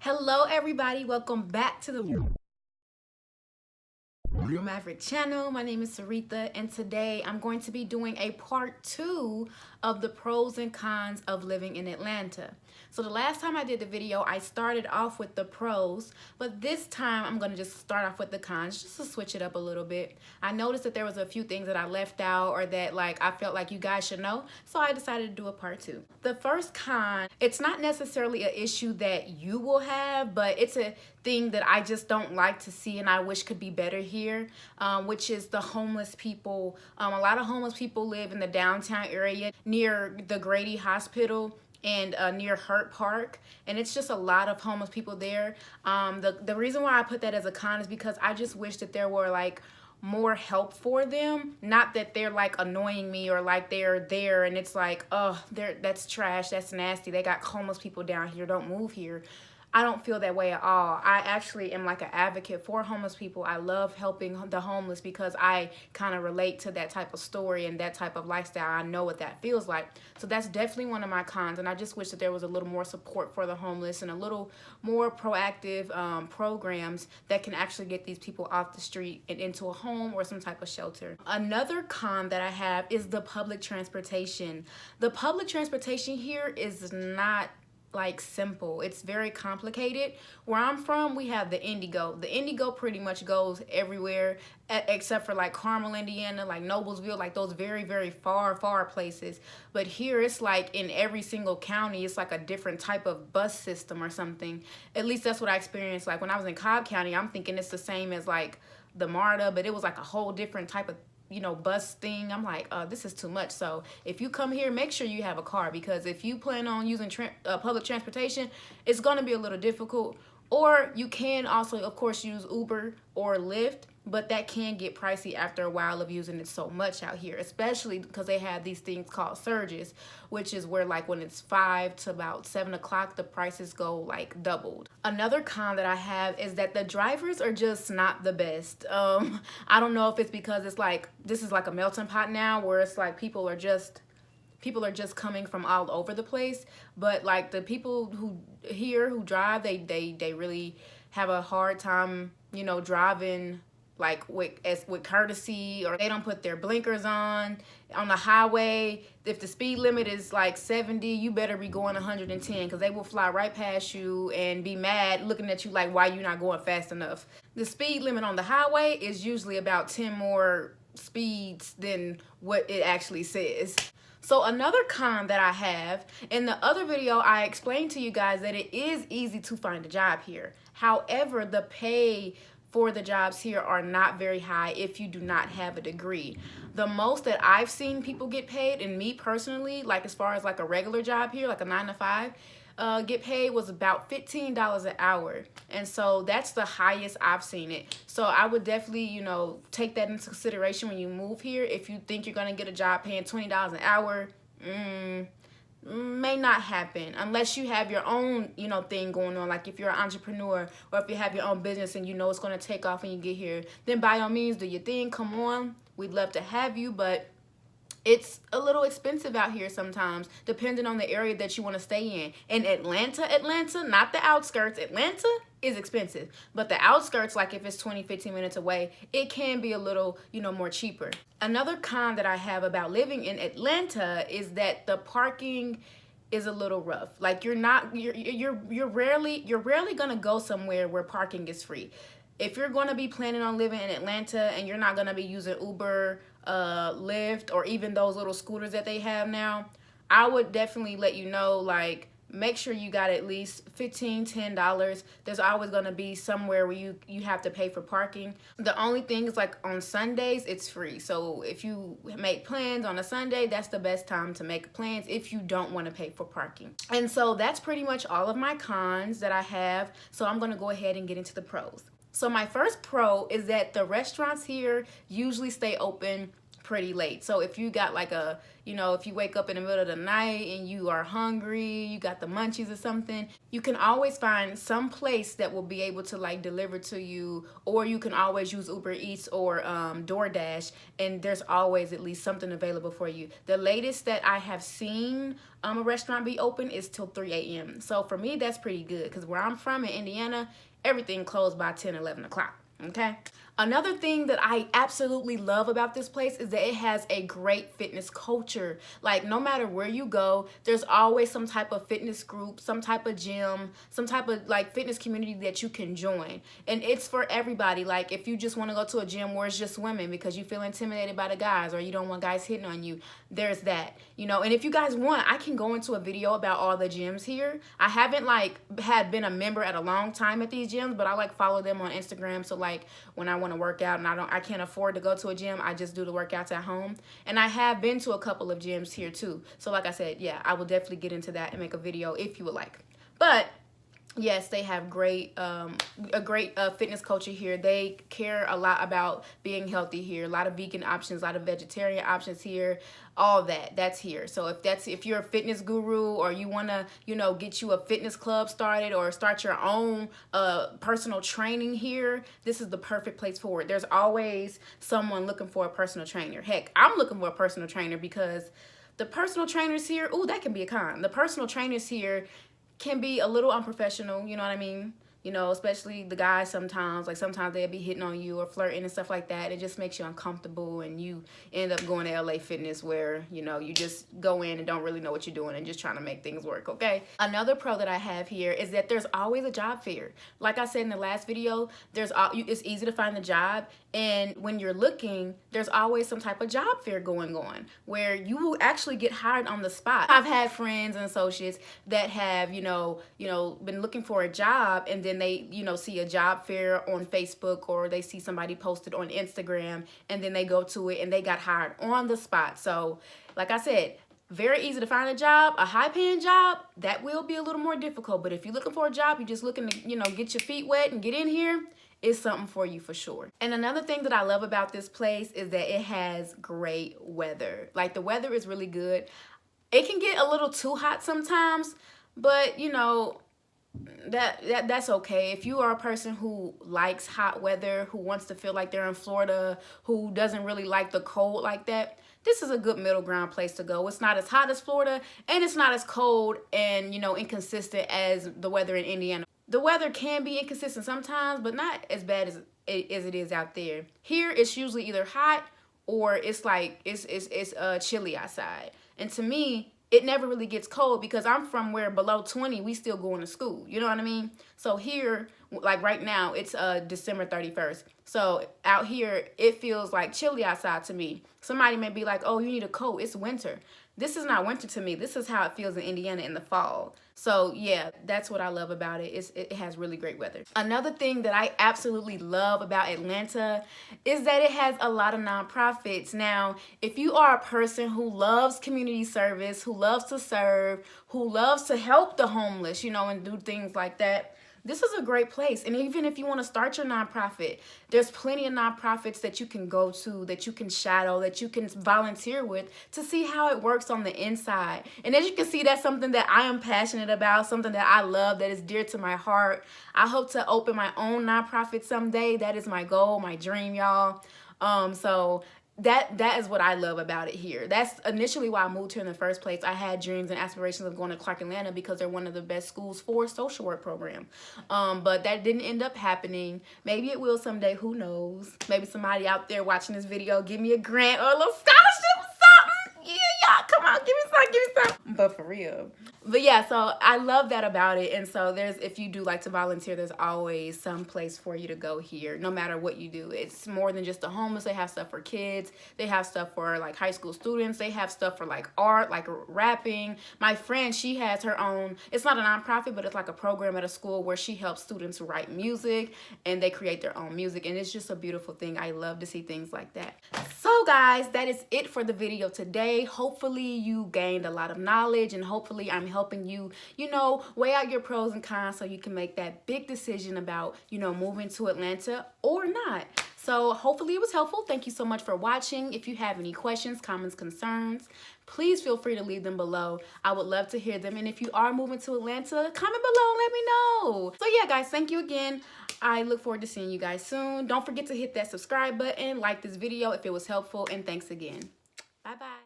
Hello everybody, welcome back to the Real Maverick channel. My name is Saritha and today I'm going to be doing a part 2 of the pros and cons of living in Atlanta. So the last time I did the video, I started off with the pros, but this time I'm going to just start off with the cons just to switch it up a little bit. I noticed that there was a few things that I left out or that I felt like you guys should know, so I decided to do a part 2. The first con, it's not necessarily an issue that you will have, but it's a thing that I just don't like to see and I wish could be better here, which is the homeless people. A lot of homeless people live in the downtown area near the Grady Hospital and near Hurt Park, and it's just a lot of homeless people there. The reason why I put that as a con is because I just wish that there were more help for them. Not that they're annoying me or they're there and it's oh, that's trash, that's nasty, they got homeless people down here, don't move here. I don't feel that way at all. I actually am an advocate for homeless people. I love helping the homeless because I kind of relate to that type of story and that type of lifestyle. I know what that feels like. So that's definitely one of my cons, and I just wish that there was a little more support for the homeless and a little more proactive programs that can actually get these people off the street and into a home or some type of shelter. Another con that I have is the public transportation. The public transportation here is not simple. It's very complicated. Where I'm from, we have the Indigo. The Indigo pretty much goes everywhere except for Carmel, Indiana, Noblesville, those very, very far places. But here it's in every single county, it's a different type of bus system or something. At least that's what I experienced. When I was in Cobb County, I'm thinking it's the same as the MARTA, but it was a whole different type of bus thing. I'm this is too much. So if you come here, make sure you have a car, because if you plan on using public transportation, it's going to be a little difficult. Or you can also, of course, use Uber or Lyft, but that can get pricey after a while of using it so much out here, especially because they have these things called surges, which is where when it's 5 to about 7 o'clock, the prices go doubled. Another con that I have is that the drivers are just not the best. I don't know if it's because it's this is a melting pot now, where it's people are just coming from all over the place, but the people who drive, they really have a hard time driving with courtesy, or they don't put their blinkers on the highway. If the speed limit is 70, you better be going 110, because they will fly right past you and be mad looking at you why you not going fast enough. The speed limit on the highway is usually about 10 more speeds than what it actually says. So another con that I have, in the other video, I explained to you guys that it is easy to find a job here. However, the pay for the jobs here are not very high if you do not have a degree. The most that I've seen people get paid, and me personally, as far as a regular job here, a 9 to 5, get paid was about $15 an hour. And so that's the highest I've seen it. So I would definitely, take that into consideration when you move here. If you think you're going to get a job paying $20 an hour, may not happen unless you have your own, thing going on. If you're an entrepreneur, or if you have your own business and it's going to take off when you get here, then by all means, do your thing. Come on. We'd love to have you, but it's a little expensive out here sometimes, depending on the area that you want to stay in. In Atlanta, not the outskirts, Atlanta is expensive. But the outskirts, if it's 20-15 minutes away, it can be a little, more cheaper. Another con that I have about living in Atlanta is that the parking is a little rough. You're rarely gonna go somewhere where parking is free. If you're going to be planning on living in Atlanta and you're not going to be using Uber, Lyft, or even those little scooters that they have now, I would definitely let you know, make sure you got at least $10. There's always going to be somewhere where you have to pay for parking. The only thing is on Sundays, it's free. So if you make plans on a Sunday, that's the best time to make plans if you don't want to pay for parking. And so that's pretty much all of my cons that I have. So I'm going to go ahead and get into the pros. So my first pro is that the restaurants here usually stay open pretty late. So if you got like a, if you wake up in the middle of the night and you are hungry, you got the munchies or something, you can always find some place that will be able to like deliver to you, or you can always use Uber Eats or DoorDash, and there's always at least something available for you. The latest that I have seen a restaurant be open is till 3 a.m. So for me, that's pretty good, because where I'm from in Indiana, everything closed by 10, 11 o'clock. Okay. Another thing that I absolutely love about this place is that it has a great fitness culture. Like, no matter where you go, there's always some type of fitness group, some type of gym, some type of like fitness community that you can join. And it's for everybody. Like, if you just want to go to a gym where it's just women because you feel intimidated by the guys, or you don't want guys hitting on you, there's that, and if you guys want, I can go into a video about all the gyms here. I haven't like been a member at a long time at these gyms, but I like follow them on Instagram. So like when I want to work out and I can't afford to go to a gym, I just do the workouts at home. And I have been to a couple of gyms here too. So like I said, yeah, I will definitely get into that and make a video if you would like. But yes, they have a great fitness culture here. They care a lot about being healthy here. A lot of vegan options, a lot of vegetarian options here. All that's here. So if you're a fitness guru, or you want to, get you a fitness club started, or start your own personal training here, this is the perfect place for it. There's always someone looking for a personal trainer. Heck, I'm looking for a personal trainer, because the personal trainers here, ooh, that can be a con. The personal trainers here can be a little unprofessional, you know what I mean? Especially the guys sometimes. Like, sometimes they'll be hitting on you or flirting and stuff like that. It just makes you uncomfortable, and you end up going to LA Fitness where, you just go in and don't really know what you're doing and just trying to make things work, okay? Another pro that I have here is that there's always a job fair. Like I said in the last video, it's easy to find a job, and when you're looking, there's always some type of job fair going on where you will actually get hired on the spot. I've had friends and associates that have, been looking for a job, and then they, see a job fair on Facebook, or they see somebody posted on Instagram, and then they go to it and they got hired on the spot. So like I said, very easy to find a job. A high-paying job, that will be a little more difficult. But if you're looking for a job, you're just looking to, get your feet wet and get in here, it's something for you for sure. And another thing that I love about this place is that it has great weather. Like, the weather is really good. It can get a little too hot sometimes, but that's okay. If you are a person who likes hot weather, who wants to feel like they're in Florida, who doesn't really like the cold like that, this is a good middle ground place to go. It's not as hot as Florida, and it's not as cold and, inconsistent as the weather in Indiana. The weather can be inconsistent sometimes, but not as bad as it is out there. Here, it's usually either hot, or it's like it's chilly outside. And to me, it never really gets cold, because I'm from where below 20, we still going to school. You know what I mean? So here, like right now, it's December 31st. So out here, it feels like chilly outside to me. Somebody may be like, oh, you need a coat. It's winter. This is not winter to me. This is how it feels in Indiana in the fall. So yeah, that's what I love about it. It has really great weather. Another thing that I absolutely love about Atlanta is that it has a lot of nonprofits. Now, if you are a person who loves community service, who loves to serve, who loves to help the homeless, and do things like that, this is a great place. And even if you want to start your nonprofit, there's plenty of nonprofits that you can go to, that you can shadow, that you can volunteer with, to see how it works on the inside. And as you can see, that's something that I am passionate about, something that I love, that is dear to my heart. I hope to open my own nonprofit someday. That is my goal, my dream, y'all. So that is what I love about it here. That's initially why I moved here in the first place. I had dreams and aspirations of going to Clark Atlanta, because they're one of the best schools for a social work program. But that didn't end up happening. Maybe it will someday, who knows? Maybe somebody out there watching this video give me a grant or a little scholarship or something. Yeah, y'all, come on, give me some. But for real. But yeah, so I love that about it. And so if you do like to volunteer, there's always some place for you to go here, no matter what you do. It's more than just the homeless. They have stuff for kids. They have stuff for like high school students. They have stuff for like art, like rapping. My friend, she has her own, it's not a nonprofit, but it's like a program at a school where she helps students write music, and they create their own music. And it's just a beautiful thing. I love to see things like that. So guys, that is it for the video today. Hopefully you gained a lot of knowledge, and hopefully I'm helping you, weigh out your pros and cons so you can make that big decision about, moving to Atlanta or not. So hopefully it was helpful. Thank you so much for watching. If you have any questions, comments, concerns, please feel free to leave them below. I would love to hear them. And if you are moving to Atlanta, comment below and let me know. So yeah, guys, thank you again. I look forward to seeing you guys soon. Don't forget to hit that subscribe button, like this video if it was helpful, and thanks again. Bye-bye.